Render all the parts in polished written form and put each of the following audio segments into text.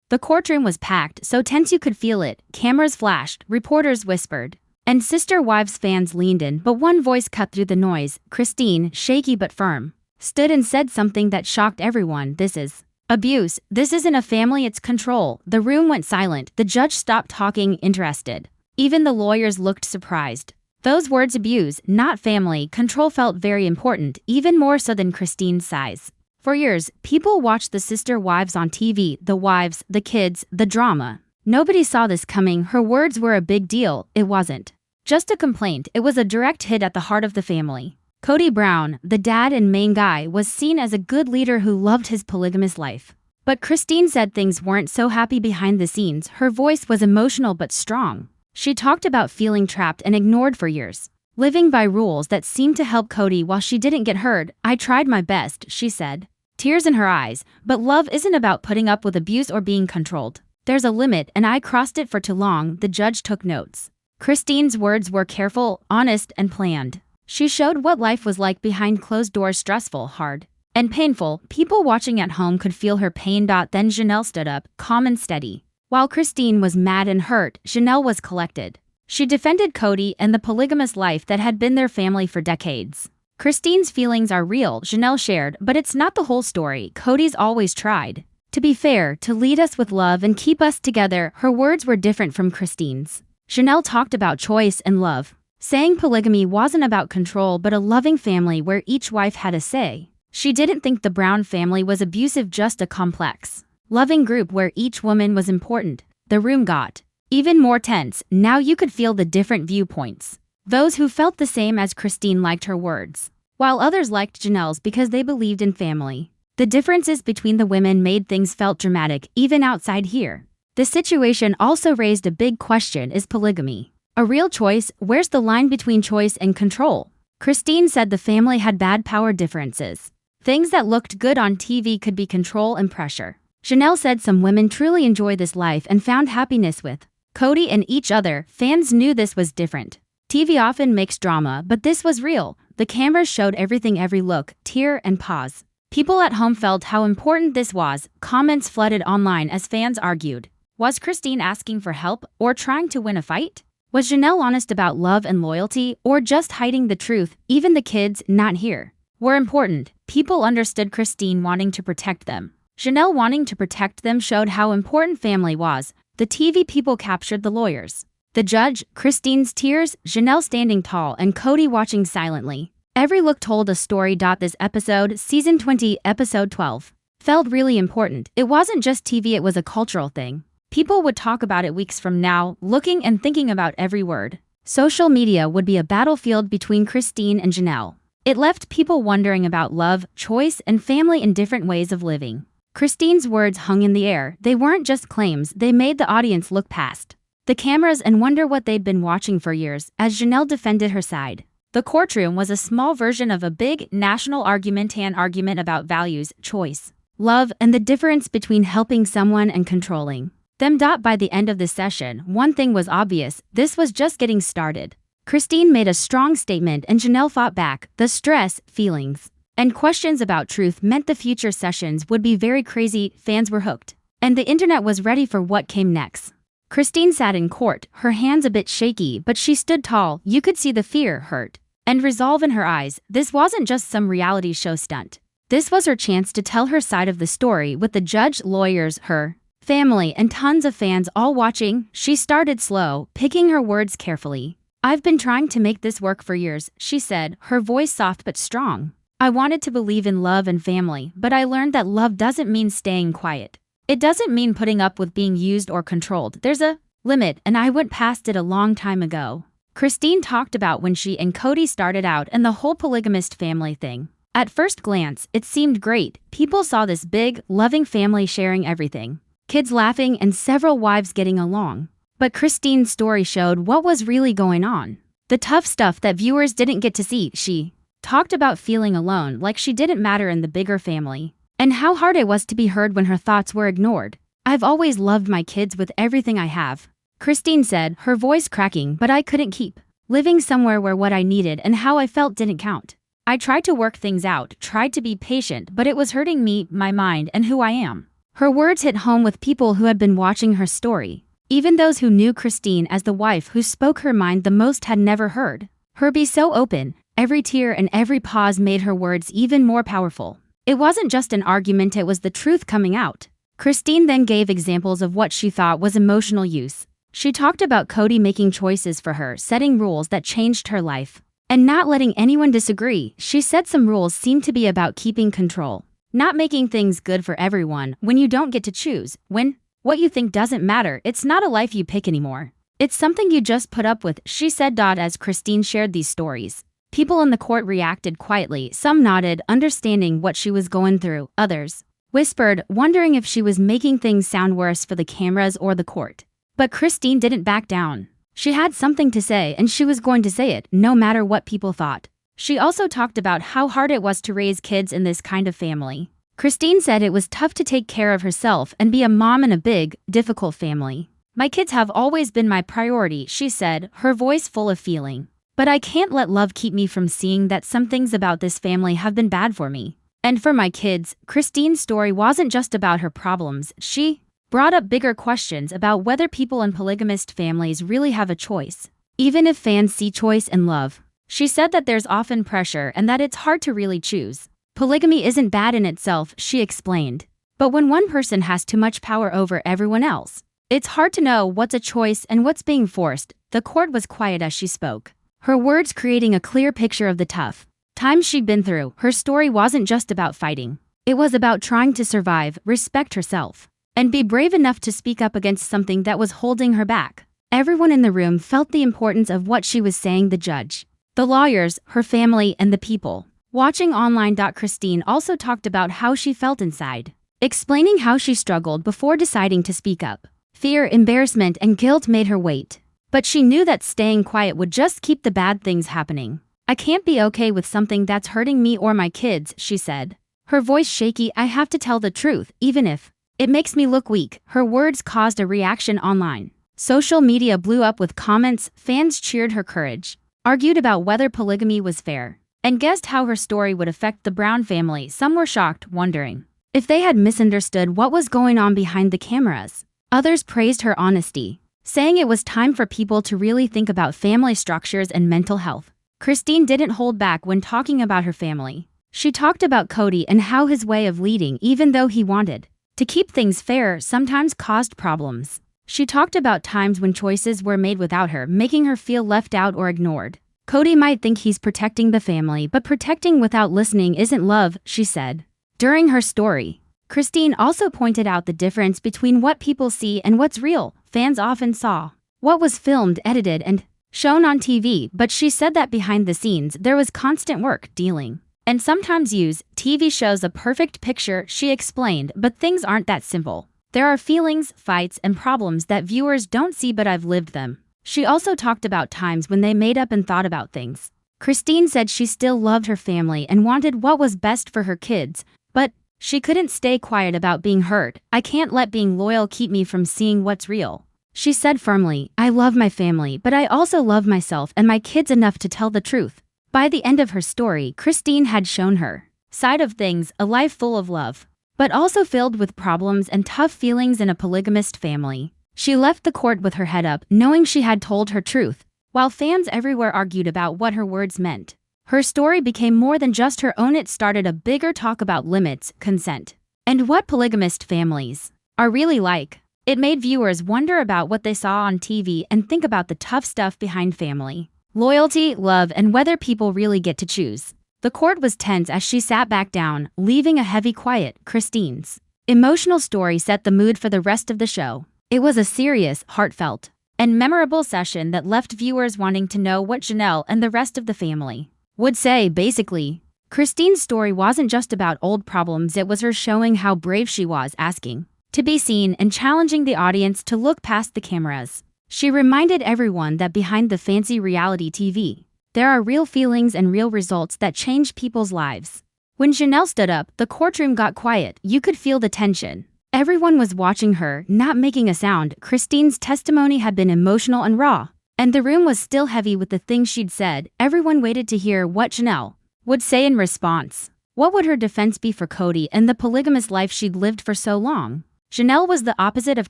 The courtroom was packed, so tense you could feel it. Cameras flashed, reporters whispered, and Sister Wives fans leaned in, but one voice cut through the noise. Christine, shaky but firm, stood and said something that shocked everyone. This is abuse. This isn't a family, it's control. The room went silent. The judge stopped talking, interested. Even the lawyers looked surprised. Those words, abuse, not family, control, felt very important, even more so than Christine's size. For years, people watched the Sister Wives on TV, the wives, the kids, the drama. Nobody saw this coming. Her words were a big deal. It wasn't just a complaint, it was a direct hit at the heart of the family. Kody Brown, the dad and main guy, was seen as a good leader who loved his polygamous life. But Christine said things weren't so happy behind the scenes. Her voice was emotional but strong. She talked about feeling trapped and ignored for years, living by rules that seemed to help Kody while she didn't get heard. I tried my best, she said, tears in her eyes, but love isn't about putting up with abuse or being controlled. There's a limit, and I crossed it for too long. The judge took notes. Christine's words were careful, honest, and planned. She showed what life was like behind closed doors, stressful, hard, and painful. People watching at home could feel her pain. Then Janelle stood up, calm and steady. While Christine was mad and hurt, Janelle was collected. She defended Kody and the polygamous life that had been their family for decades. Christine's feelings are real, Janelle shared, but it's not the whole story. Kody's always tried to be fair, to lead us with love and keep us together. Her words were different from Christine's. Janelle talked about choice and love, saying polygamy wasn't about control but a loving family where each wife had a say. She didn't think the Brown family was abusive, just a complex, loving group where each woman was important. The room got even more tense. Now you could feel the different viewpoints. Those who felt the same as Christine liked her words, while others liked Janelle's because they believed in family. The differences between the women made things felt dramatic, even outside here. The situation also raised a big question: is polygamy a real choice? Where's the line between choice and control? Christine said the family had bad power differences. Things that looked good on TV could be control and pressure. Janelle said some women truly enjoy this life and found happiness with Kody and each other. Fans knew this was different. TV often makes drama, but this was real. The cameras showed everything, every look, tear, and pause. People at home felt how important this was. Comments flooded online as fans argued. Was Christine asking for help or trying to win a fight? Was Janelle honest about love and loyalty or just hiding the truth? Even the kids, not here, were important. People understood Christine wanting to protect them. Janelle wanting to protect them showed how important family was. The TV people captured the lawyers, the judge, Christine's tears, Janelle standing tall, and Kody watching silently. Every look told a story. This episode, Season 20, Episode 12, felt really important. It wasn't just TV, it was a cultural thing. People would talk about it weeks from now, looking and thinking about every word. Social media would be a battlefield between Christine and Janelle. It left people wondering about love, choice, and family in different ways of living. Christine's words hung in the air. They weren't just claims, they made the audience look past the cameras and wonder what they'd been watching for years. As Janelle defended her side, the courtroom was a small version of a big national argument, an argument about values, choice, love, and the difference between helping someone and controlling them. By the end of the session, one thing was obvious: this was just getting started. Christine made a strong statement and Janelle fought back. The stress, feelings, and questions about truth meant the future sessions would be very crazy. Fans were hooked, and the internet was ready for what came next. Christine sat in court, her hands a bit shaky, but she stood tall. You could see the fear, hurt, and resolve in her eyes. This wasn't just some reality show stunt. This was her chance to tell her side of the story with the judge, lawyers, her family, and tons of fans all watching. She started slow, picking her words carefully. I've been trying to make this work for years, she said, her voice soft but strong. I wanted to believe in love and family, but I learned that love doesn't mean staying quiet. It doesn't mean putting up with being used or controlled. There's a limit, and I went past it a long time ago. Christine talked about when she and Kody started out and the whole polygamist family thing. At first glance, it seemed great. People saw this big, loving family sharing everything, kids laughing, and several wives getting along. But Christine's story showed what was really going on. The tough stuff that viewers didn't get to see. She talked about feeling alone, like she didn't matter in the bigger family, and how hard it was to be heard when her thoughts were ignored. I've always loved my kids with everything I have, Christine said, her voice cracking, but I couldn't keep living somewhere where what I needed and how I felt didn't count. I tried to work things out, tried to be patient, but it was hurting me, my mind, and who I am. Her words hit home with people who had been watching her story. Even those who knew Christine as the wife who spoke her mind the most had never heard her be so open. Every tear and every pause made her words even more powerful. It wasn't just an argument, it was the truth coming out. Christine then gave examples of what she thought was emotional use. She talked about Kody making choices for her, setting rules that changed her life, and not letting anyone disagree. She said some rules seemed to be about keeping control, not making things good for everyone. When you don't get to choose, when what you think doesn't matter, it's not a life you pick anymore. It's something you just put up with, she said. As Christine shared these stories, people in the court reacted quietly. Some nodded, understanding what she was going through. Others whispered, wondering if she was making things sound worse for the cameras or the court. But Christine didn't back down. She had something to say, and she was going to say it, no matter what people thought. She also talked about how hard it was to raise kids in this kind of family. Christine said it was tough to take care of herself and be a mom in a big, difficult family. My kids have always been my priority, she said, her voice full of feeling. But I can't let love keep me from seeing that some things about this family have been bad for me. And for my kids. Christine's story wasn't just about her problems. She brought up bigger questions about whether people in polygamist families really have a choice, even if fans see choice and love. She said that there's often pressure and that it's hard to really choose. Polygamy isn't bad in itself, she explained. But when one person has too much power over everyone else, it's hard to know what's a choice and what's being forced. The court was quiet as she spoke, her words creating a clear picture of the tough times she'd been through. Her story wasn't just about fighting. It was about trying to survive, respect herself, and be brave enough to speak up against something that was holding her back. Everyone in the room felt the importance of what she was saying: the judge, the lawyers, her family, and the people watching online. Christine also talked about how she felt inside, explaining how she struggled before deciding to speak up. Fear, embarrassment, and guilt made her wait. But she knew that staying quiet would just keep the bad things happening. I can't be okay with something that's hurting me or my kids, she said, her voice shaky. I have to tell the truth, even if it makes me look weak. Her words caused a reaction online. Social media blew up with comments. Fans cheered her courage, argued about whether polygamy was fair, and guessed how her story would affect the Brown family. Some were shocked, wondering if they had misunderstood what was going on behind the cameras. Others praised her honesty, saying it was time for people to really think about family structures and mental health. Christine didn't hold back when talking about her family. She talked about Kody and how his way of leading, even though he wanted to keep things fair, sometimes caused problems. She talked about times when choices were made without her, making her feel left out or ignored. Kody might think he's protecting the family, but protecting without listening isn't love, she said. During her story, Christine also pointed out the difference between what people see and what's real. Fans often saw what was filmed, edited, and shown on TV, but she said that behind the scenes there was constant work, dealing, and sometimes use. TV shows a perfect picture, she explained, but things aren't that simple. There are feelings, fights, and problems that viewers don't see, but I've lived them. She also talked about times when they made up and thought about things. Christine said she still loved her family and wanted what was best for her kids, but she couldn't stay quiet about being hurt. I can't let being loyal keep me from seeing what's real, she said firmly. I love my family, but I also love myself and my kids enough to tell the truth. By the end of her story, Christine had shown her side of things, a life full of love, but also filled with problems and tough feelings in a polygamist family. She left the court with her head up, knowing she had told her truth. While fans everywhere argued about what her words meant, her story became more than just her own. It started a bigger talk about limits, consent, and what polygamist families are really like. It made viewers wonder about what they saw on TV and think about the tough stuff behind family, loyalty, love, and whether people really get to choose. The court was tense as she sat back down, leaving a heavy quiet. Christine's emotional story set the mood for the rest of the show. It was a serious, heartfelt, and memorable session that left viewers wanting to know what Janelle and the rest of the family would say. Basically, Christine's story wasn't just about old problems, it was her showing how brave she was, asking to be seen and challenging the audience to look past the cameras. She reminded everyone that behind the fancy reality TV, there are real feelings and real results that change people's lives. When Janelle stood up, the courtroom got quiet. You could feel the tension. Everyone was watching her, not making a sound. Christine's testimony had been emotional and raw, and the room was still heavy with the things she'd said. Everyone waited to hear what Janelle would say in response. What would her defense be for Kody and the polygamous life she'd lived for so long? Janelle was the opposite of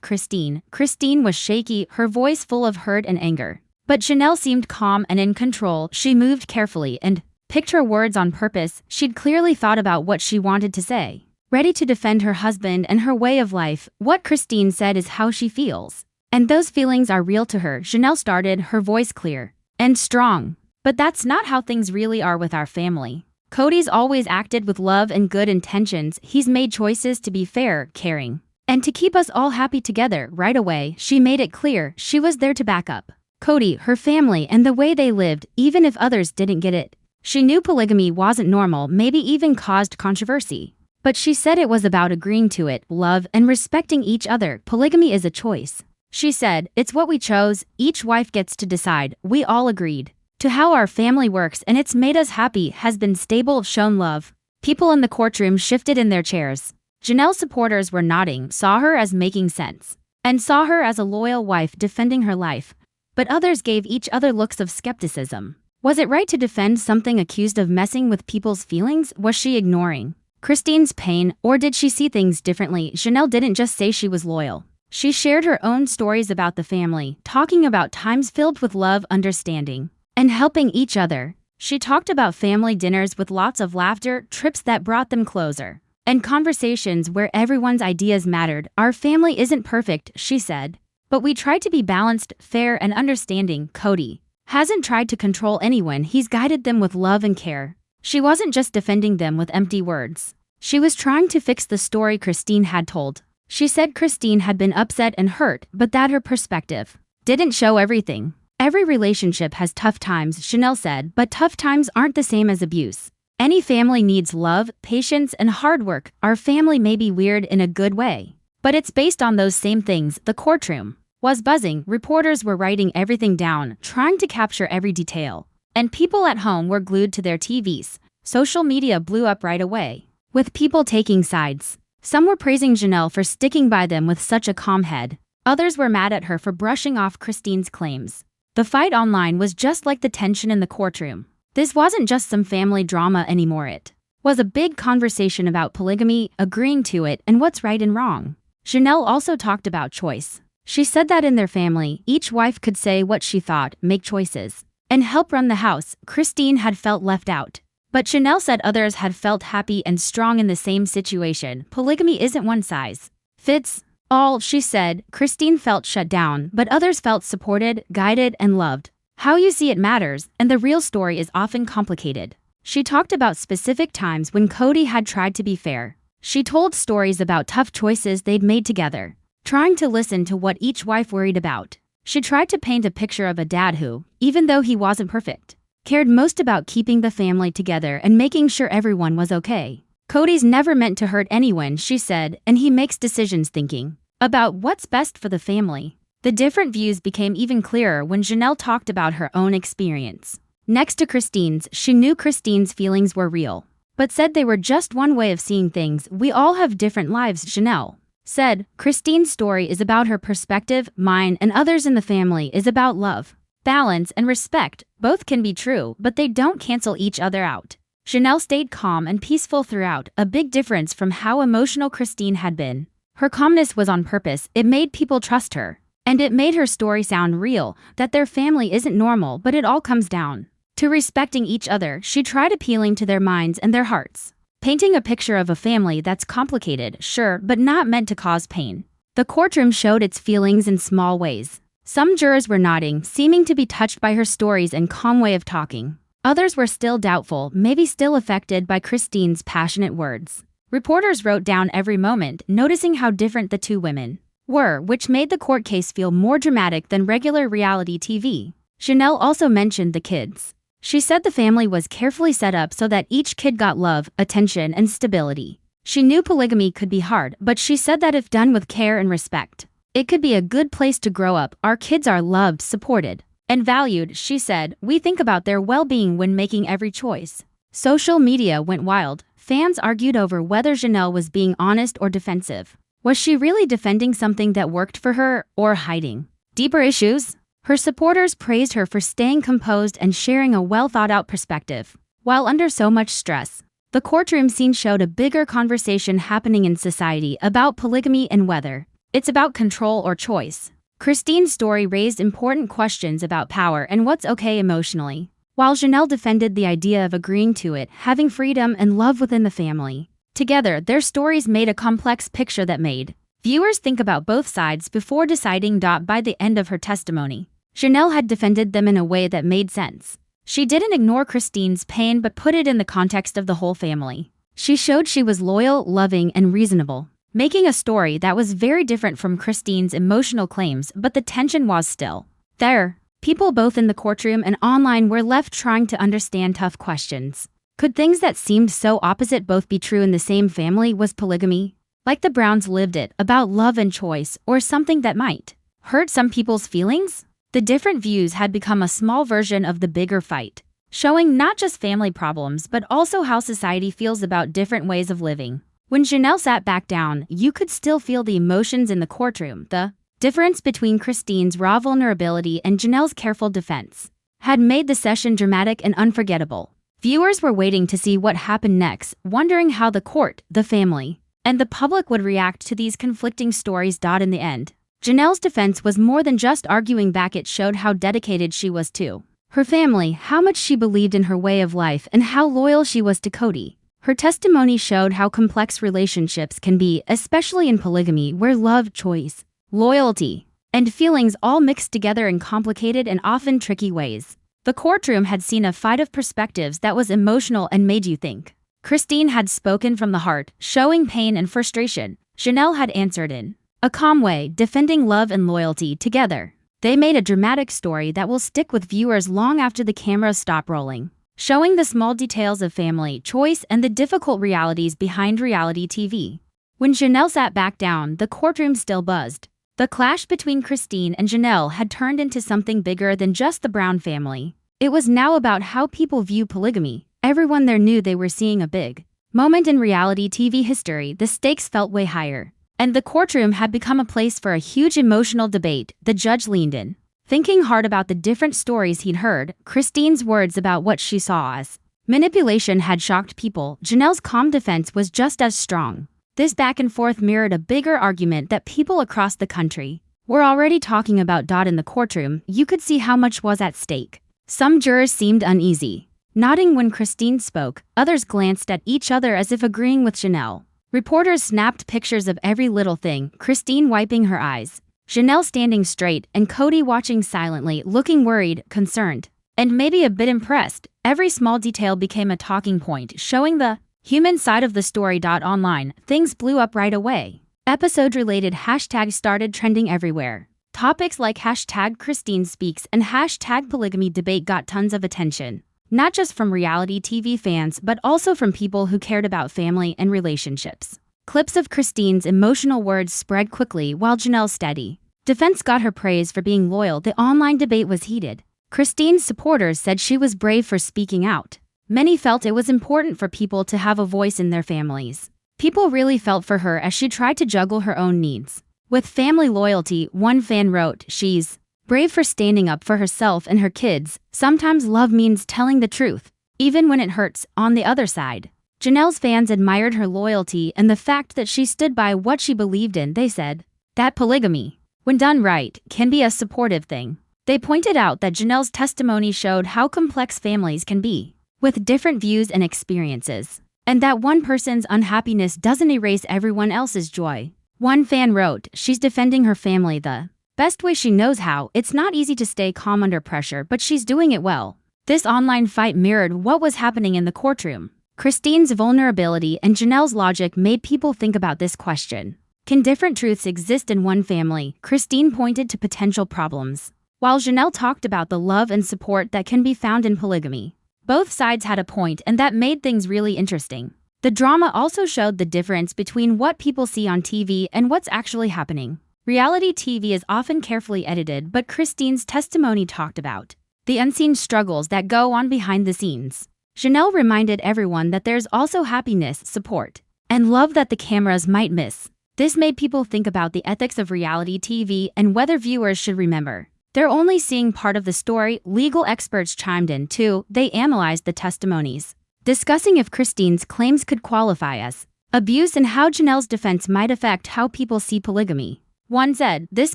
Christine. Christine was shaky, her voice full of hurt and anger. But Janelle seemed calm and in control. She moved carefully and picked her words on purpose. She'd clearly thought about what she wanted to say, ready to defend her husband and her way of life. What Christine said is how she feels. And those feelings are real to her. Janelle started, her voice clear and strong. But that's not how things really are with our family. Kody's always acted with love and good intentions. He's made choices to be fair, caring, and to keep us all happy together. Right away, she made it clear she was there to back up Kody, her family, and the way they lived, even if others didn't get it. She knew polygamy wasn't normal, maybe even caused controversy. But she said it was about agreeing to it, love, and respecting each other. Polygamy is a choice. She said, it's what we chose, each wife gets to decide. We all agreed to how our family works and it's made us happy, has been stable, shown love. People in the courtroom shifted in their chairs. Janelle's supporters were nodding, saw her as making sense, and saw her as a loyal wife defending her life. But others gave each other looks of skepticism. Was it right to defend something accused of messing with people's feelings? Was she ignoring Christine's pain, or did she see things differently? Janelle didn't just say she was loyal. She shared her own stories about the family, talking about times filled with love, understanding, and helping each other. She talked about family dinners with lots of laughter, trips that brought them closer, and conversations where everyone's ideas mattered. Our family isn't perfect, she said, but we try to be balanced, fair, and understanding. Kody hasn't tried to control anyone, he's guided them with love and care. She wasn't just defending them with empty words. She was trying to fix the story Christine had told. She said Christine had been upset and hurt, but that her perspective didn't show everything. Every relationship has tough times, Janelle said, but tough times aren't the same as abuse. Any family needs love, patience, and hard work. Our family may be weird in a good way, but it's based on those same things. The courtroom was buzzing. Reporters were writing everything down, trying to capture every detail. And people at home were glued to their TVs. Social media blew up right away, with people taking sides. Some were praising Janelle for sticking by them with such a calm head. Others were mad at her for brushing off Christine's claims. The fight online was just like the tension in the courtroom. This wasn't just some family drama anymore. It was a big conversation about polygamy, agreeing to it, and what's right and wrong. Janelle also talked about choice. She said that in their family, each wife could say what she thought, make choices, and help run the house. Christine had felt left out, but Janelle said others had felt happy and strong in the same situation. Polygamy isn't one size fits all, she said. Christine felt shut down, but others felt supported, guided, and loved. How you see it matters, and the real story is often complicated. She talked about specific times when Kody had tried to be fair. She told stories about tough choices they'd made together, trying to listen to what each wife worried about. She tried to paint a picture of a dad who, even though he wasn't perfect, cared most about keeping the family together and making sure everyone was okay. Kody's never meant to hurt anyone, she said, and he makes decisions thinking about what's best for the family. The different views became even clearer when Janelle talked about her own experience. Next to Christine's, she knew Christine's feelings were real, but said they were just one way of seeing things. We all have different lives, Janelle said. Christine's story is about her perspective, mine and others in the family is about love, balance, and respect. Both can be true, but they don't cancel each other out. Janelle stayed calm and peaceful throughout, a big difference from how emotional Christine had been. Her calmness was on purpose. It made people trust her, and it made her story sound real, that their family isn't normal, but it all comes down to respecting each other. She tried appealing to their minds and their hearts, painting a picture of a family that's complicated, sure, but not meant to cause pain. The courtroom showed its feelings in small ways. Some jurors were nodding, seeming to be touched by her stories and calm way of talking. Others were still doubtful, maybe still affected by Christine's passionate words. Reporters wrote down every moment, noticing how different the two women were, which made the court case feel more dramatic than regular reality TV. Janelle also mentioned the kids. She said the family was carefully set up so that each kid got love, attention, and stability. She knew polygamy could be hard, but she said that if done with care and respect, it could be a good place to grow up. Our kids are loved, supported, and valued, she said. We think about their well-being when making every choice. Social media went wild. Fans argued over whether Janelle was being honest or defensive. Was she really defending something that worked for her, or hiding deeper issues? Her supporters praised her for staying composed and sharing a well-thought-out perspective. While under so much stress, The courtroom scene showed a bigger conversation happening in society about polygamy and whether it's about control or choice. Christine's story raised important questions about power and what's okay emotionally, while Janelle defended the idea of agreeing to it, having freedom and love within the family. Together, their stories made a complex picture that made viewers think about both sides before deciding. By the end of her testimony, Janelle had defended them in a way that made sense. She didn't ignore Christine's pain but put it in the context of the whole family. She showed she was loyal, loving, and reasonable, making a story that was very different from Christine's emotional claims, but the tension was still there. People both in the courtroom and online were left trying to understand tough questions. Could things that seemed so opposite both be true in the same family? Was polygamy, like the Browns lived it, about love and choice, or something that might hurt some people's feelings? The different views had become a small version of the bigger fight, showing not just family problems but also how society feels about different ways of living. When Janelle sat back down, you could still feel the emotions in the courtroom. The difference between Christine's raw vulnerability and Janelle's careful defense had made the session dramatic and unforgettable. Viewers were waiting to see what happened next, wondering how the court, the family, and the public would react to these conflicting stories. In the end, Janelle's defense was more than just arguing back. It showed how dedicated she was to her family, how much she believed in her way of life, and how loyal she was to Kody. Her testimony showed how complex relationships can be, especially in polygamy, where love, choice, loyalty, and feelings all mixed together in complicated and often tricky ways. The courtroom had seen a fight of perspectives that was emotional and made you think. Christine had spoken from the heart, showing pain and frustration. Janelle had answered in a calm way, defending love and loyalty. Together, they made a dramatic story that will stick with viewers long after the cameras stop rolling, showing the small details of family, choice, and the difficult realities behind reality TV. When Janelle sat back down, the courtroom still buzzed. The clash between Christine and Janelle had turned into something bigger than just the Brown family. It was now about how people view polygamy. Everyone there knew they were seeing a big moment in reality TV history. The stakes felt way higher, and the courtroom had become a place for a huge emotional debate. The judge leaned in, thinking hard about the different stories he'd heard. Christine's words about what she saw as manipulation had shocked people. Janelle's calm defense was just as strong. This back and forth mirrored a bigger argument that people across the country were already talking about. In the courtroom, you could see how much was at stake. Some jurors seemed uneasy, nodding when Christine spoke. Others glanced at each other as if agreeing with Janelle. Reporters snapped pictures of every little thing, Christine wiping her eyes, Janelle standing straight, and Kody watching silently, looking worried, concerned, and maybe a bit impressed. Every small detail became a talking point, showing the human side of the story. Online, things blew up right away. Episode-related hashtags started trending everywhere. Topics like hashtag Christine Speaks and hashtag Polygamy Debate got tons of attention, not just from reality TV fans but also from people who cared about family and relationships. Clips of Christine's emotional words spread quickly while Janelle's steady defense got her praise for being loyal. The online debate was heated. Christine's supporters said she was brave for speaking out. Many felt it was important for people to have a voice in their families. People really felt for her as she tried to juggle her own needs with family loyalty. One fan wrote, "She's brave for standing up for herself and her kids. Sometimes love means telling the truth, even when it hurts." On the other side, Janelle's fans admired her loyalty and the fact that she stood by what she believed in. They said that polygamy, when done right, can be a supportive thing. They pointed out that Janelle's testimony showed how complex families can be, with different views and experiences, and that one person's unhappiness doesn't erase everyone else's joy. One fan wrote, "She's defending her family the best way she knows how. It's not easy to stay calm under pressure, but she's doing it well." This online fight mirrored what was happening in the courtroom. Christine's vulnerability and Janelle's logic made people think about this question. Can different truths exist in one family? Christine pointed to potential problems, while Janelle talked about the love and support that can be found in polygamy. Both sides had a point, and that made things really interesting. The drama also showed the difference between what people see on TV and what's actually happening. Reality TV is often carefully edited, but Christine's testimony talked about the unseen struggles that go on behind the scenes. Janelle reminded everyone that there's also happiness, support, and love that the cameras might miss. This made people think about the ethics of reality TV and whether viewers should remember they're only seeing part of the story. Legal experts chimed in too. They analyzed the testimonies, discussing if Christine's claims could qualify as abuse and how Janelle's defense might affect how people see polygamy. One said, "This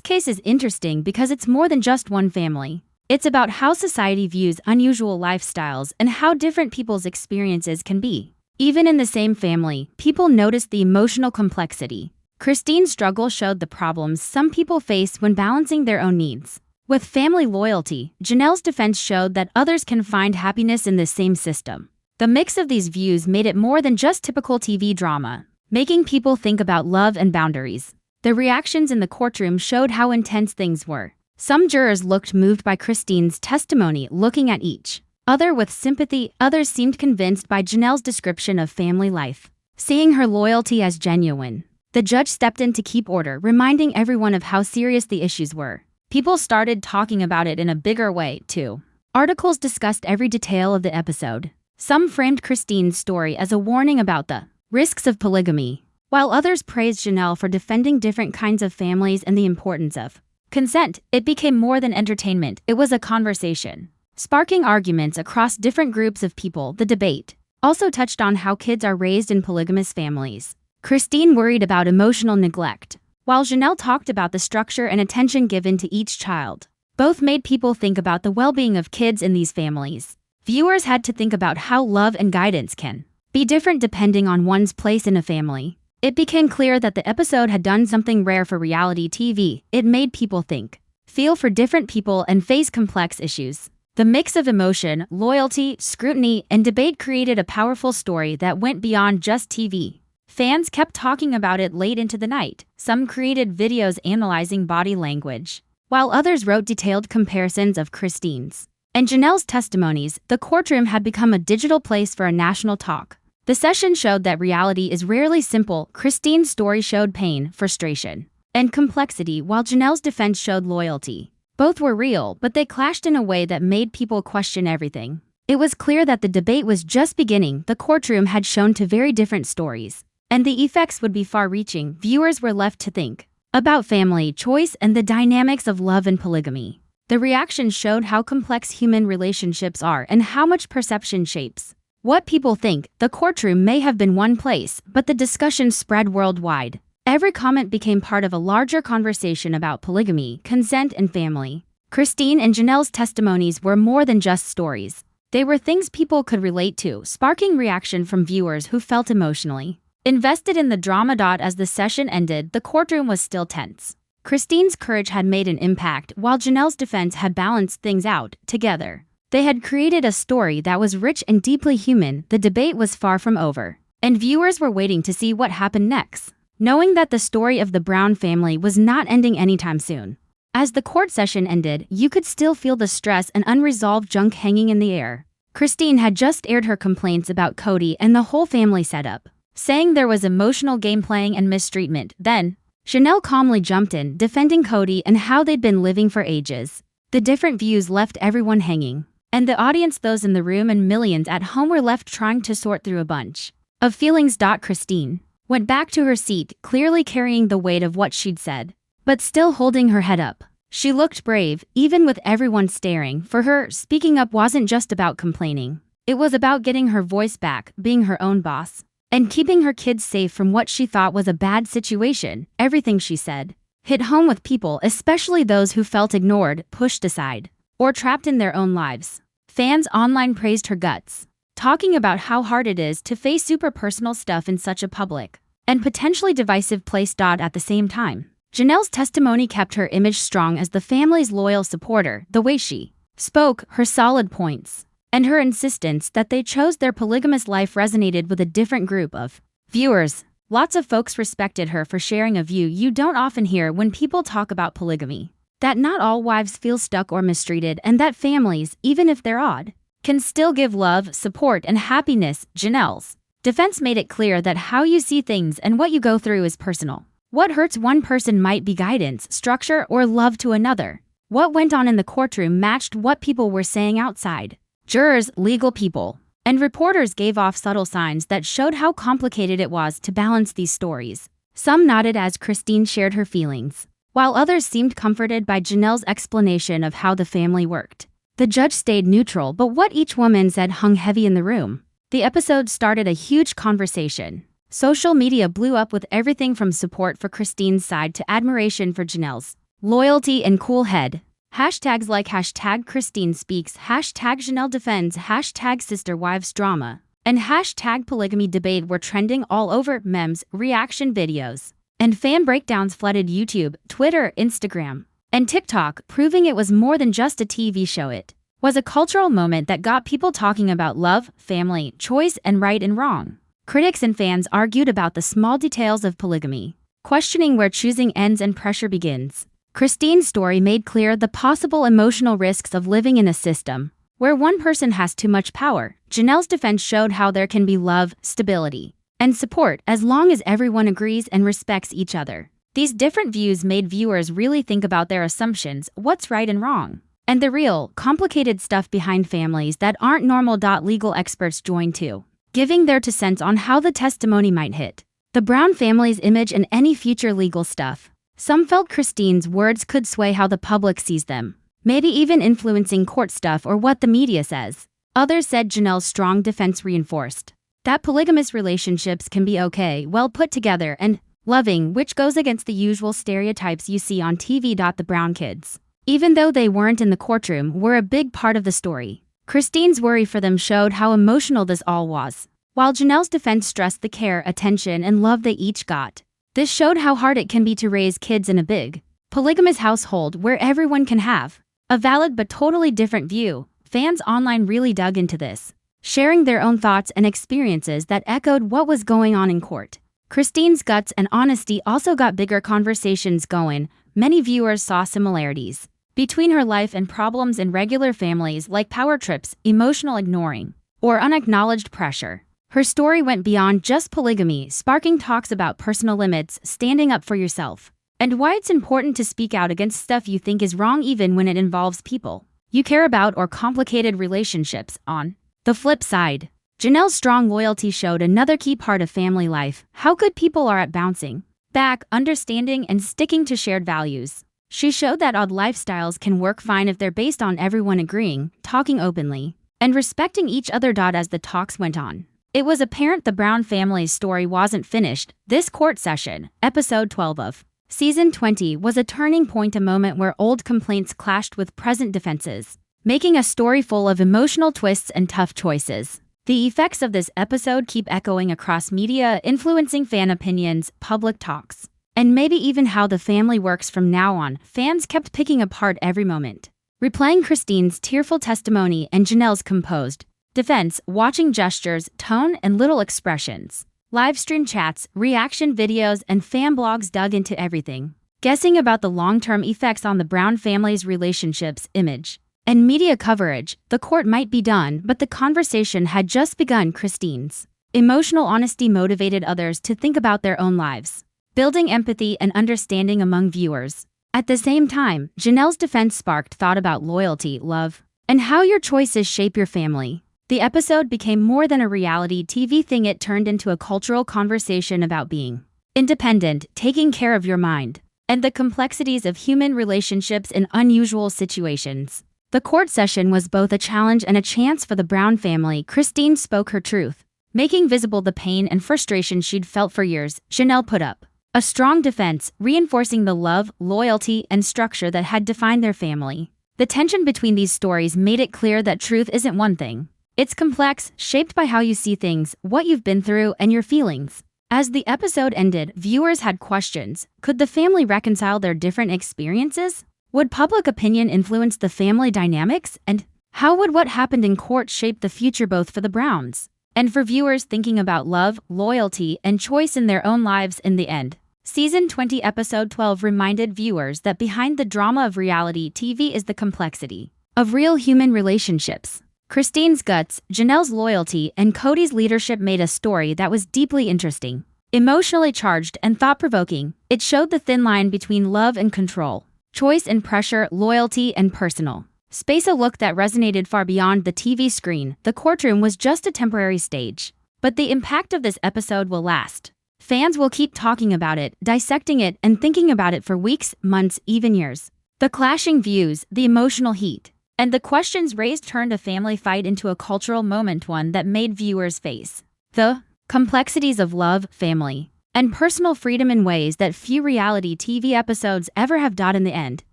case is interesting because it's more than just one family. It's about how society views unusual lifestyles and how different people's experiences can be. Even in the same family, people notice the emotional complexity." Christine's struggle showed the problems some people face when balancing their own needs with family loyalty. Janelle's defense showed that others can find happiness in the same system. The mix of these views made it more than just typical TV drama, making people think about love and boundaries. The reactions in the courtroom showed how intense things were. Some jurors looked moved by Christine's testimony, looking at each other with sympathy. Others seemed convinced by Janelle's description of family life, seeing her loyalty as genuine. The judge stepped in to keep order, reminding everyone of how serious the issues were. People started talking about it in a bigger way, too. Articles discussed every detail of the episode. Some framed Christine's story as a warning about the risks of polygamy, while others praised Janelle for defending different kinds of families and the importance of consent. It became more than entertainment, it was a conversation, sparking arguments across different groups of people. The debate also touched on how kids are raised in polygamous families. Christine worried about emotional neglect, while Janelle talked about the structure and attention given to each child. Both made people think about the well-being of kids in these families. Viewers had to think about how love and guidance can be different depending on one's place in a family. It became clear that the episode had done something rare for reality TV. It made people think, feel for different people, and face complex issues. The mix of emotion, loyalty, scrutiny, and debate created a powerful story that went beyond just TV. Fans kept talking about it late into the night. Some created videos analyzing body language, while others wrote detailed comparisons of Christine's and Janelle's testimonies. The courtroom had become a digital place for a national talk. The session showed that reality is rarely simple. Christine's story showed pain, frustration, and complexity, while Janelle's defense showed loyalty. Both were real, but they clashed in a way that made people question everything. It was clear that the debate was just beginning. The courtroom had shown two very different stories, and the effects would be far-reaching. Viewers were left to think about family, choice, and the dynamics of love and polygamy. The reactions showed how complex human relationships are and how much perception shapes what people think. The courtroom may have been one place, but the discussion spread worldwide. Every comment became part of a larger conversation about polygamy, consent, and family. Christine and Janelle's testimonies were more than just stories. They were things people could relate to, sparking reaction from viewers who felt emotionally invested in the drama. As the session ended, the courtroom was still tense. Christine's courage had made an impact, while Janelle's defense had balanced things out. Together, they had created a story that was rich and deeply human. The debate was far from over, and viewers were waiting to see what happened next, knowing that the story of the Brown family was not ending anytime soon. As the court session ended, you could still feel the stress and unresolved junk hanging in the air. Christine had just aired her complaints about Kody and the whole family setup, saying there was emotional game playing and mistreatment. Then, Janelle calmly jumped in, defending Kody and how they'd been living for ages. The different views left everyone hanging, and the audience, those in the room and millions at home, were left trying to sort through a bunch of feelings. Christine went back to her seat, clearly carrying the weight of what she'd said, but still holding her head up. She looked brave, even with everyone staring. For her, speaking up wasn't just about complaining. It was about getting her voice back, being her own boss, and keeping her kids safe from what she thought was a bad situation. Everything she said hit home with people, especially those who felt ignored, pushed aside, or trapped in their own lives. Fans online praised her guts, talking about how hard it is to face super personal stuff in such a public and potentially divisive place. At the same time, Janelle's testimony kept her image strong as the family's loyal supporter. The way she spoke, her solid points, and her insistence that they chose their polygamous life resonated with a different group of viewers. Lots of folks respected her for sharing a view you don't often hear when people talk about polygamy. That not all wives feel stuck or mistreated, and that families, even if they're odd, can still give love, support, and happiness. Janelle's defense made it clear that how you see things and what you go through is personal. What hurts one person might be guidance, structure, or love to another. What went on in the courtroom matched what people were saying outside. Jurors, legal people, and reporters gave off subtle signs that showed how complicated it was to balance these stories. Some nodded as Christine shared her feelings, while others seemed comforted by Janelle's explanation of how the family worked. The judge stayed neutral, but what each woman said hung heavy in the room. The episode started a huge conversation. Social media blew up with everything from support for Christine's side to admiration for Janelle's loyalty and cool head. Hashtags like hashtag Christine speaks, hashtag Janelle defends, hashtag sister wives drama, and hashtag polygamy debate were trending all over. Memes, reaction videos, and fan breakdowns flooded YouTube, Twitter, Instagram, and TikTok, proving it was more than just a TV show. It was a cultural moment that got people talking about love, family, choice, and right and wrong. Critics and fans argued about the small details of polygamy, questioning where choosing ends and pressure begins. Christine's story made clear the possible emotional risks of living in a system where one person has too much power. Janelle's defense showed how there can be love, stability, and support as long as everyone agrees and respects each other. These different views made viewers really think about their assumptions, what's right and wrong, and the real, complicated stuff behind families that aren't normal. Legal experts joined too, giving their 2 cents on how the testimony might hit the Brown family's image and any future legal stuff. Some felt Christine's words could sway how the public sees them, maybe even influencing court stuff or what the media says. Others said Janelle's strong defense reinforced that polygamous relationships can be okay, well put together, and loving, which goes against the usual stereotypes you see on TV. The Brown kids, even though they weren't in the courtroom, were a big part of the story. Christine's worry for them showed how emotional this all was, while Janelle's defense stressed the care, attention, and love they each got. This showed how hard it can be to raise kids in a big, polygamous household where everyone can have a valid but totally different view. Fans online really dug into this, sharing their own thoughts and experiences that echoed what was going on in court. Christine's guts and honesty also got bigger conversations going. Many viewers saw similarities between her life and problems in regular families, like power trips, emotional ignoring, or unacknowledged pressure. Her story went beyond just polygamy, sparking talks about personal limits, standing up for yourself, and why it's important to speak out against stuff you think is wrong even when it involves people you care about or complicated relationships. On the flip side, Janelle's strong loyalty showed another key part of family life, how good people are at bouncing back, understanding, and sticking to shared values. She showed that odd lifestyles can work fine if they're based on everyone agreeing, talking openly, and respecting each other. As the talks went on, it was apparent the Brown family's story wasn't finished. This court session, episode 12 of Season 20, was a turning point, a moment where old complaints clashed with present defenses, making a story full of emotional twists and tough choices. The effects of this episode keep echoing across media, influencing fan opinions, public talks, and maybe even how the family works from now on. Fans kept picking apart every moment, replaying Christine's tearful testimony and Janelle's composed defense, watching gestures, tone, and little expressions. Live stream chats, reaction videos, and fan blogs dug into everything, guessing about the long-term effects on the Brown family's relationships, image, and media coverage. The court might be done, but the conversation had just begun. Christine's emotional honesty motivated others to think about their own lives, building empathy and understanding among viewers. At the same time, Janelle's defense sparked thought about loyalty, love, and how your choices shape your family. The episode became more than a reality TV thing. It turned into a cultural conversation about being independent, taking care of your mind, and the complexities of human relationships in unusual situations. The court session was both a challenge and a chance for the Brown family. Christine spoke her truth, making visible the pain and frustration she'd felt for years. Janelle put up a strong defense, reinforcing the love, loyalty, and structure that had defined their family. The tension between these stories made it clear that truth isn't one thing. It's complex, shaped by how you see things, what you've been through, and your feelings. As the episode ended, viewers had questions. Could the family reconcile their different experiences? Would public opinion influence the family dynamics? And how would what happened in court shape the future both for the Browns and for viewers thinking about love, loyalty, and choice in their own lives? In the end, Season 20, Episode 12 reminded viewers that behind the drama of reality TV is the complexity of real human relationships. Christine's guts, Janelle's loyalty, and Kody's leadership made a story that was deeply interesting, emotionally charged, and thought-provoking. It showed the thin line between love and control, choice and pressure, loyalty and personal space, a look that resonated far beyond the TV screen. The courtroom was just a temporary stage, but the impact of this episode will last. Fans will keep talking about it, dissecting it, and thinking about it for weeks, months, even years. The clashing views, the emotional heat, And the questions raised turned a family fight into a cultural moment, one that made viewers face the complexities of love, family, and personal freedom in ways that few reality TV episodes ever have. In the end,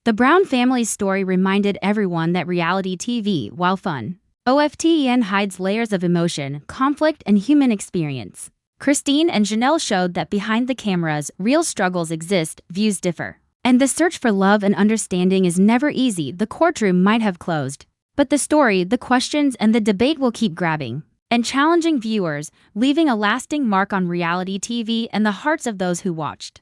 the Brown family's story reminded everyone that reality TV, while fun, often hides layers of emotion, conflict, and human experience. Christine and Janelle showed that behind the cameras, real struggles exist, views differ, and the search for love and understanding is never easy. The courtroom might have closed, but the story, the questions, and the debate will keep grabbing and challenging viewers, leaving a lasting mark on reality TV and the hearts of those who watched.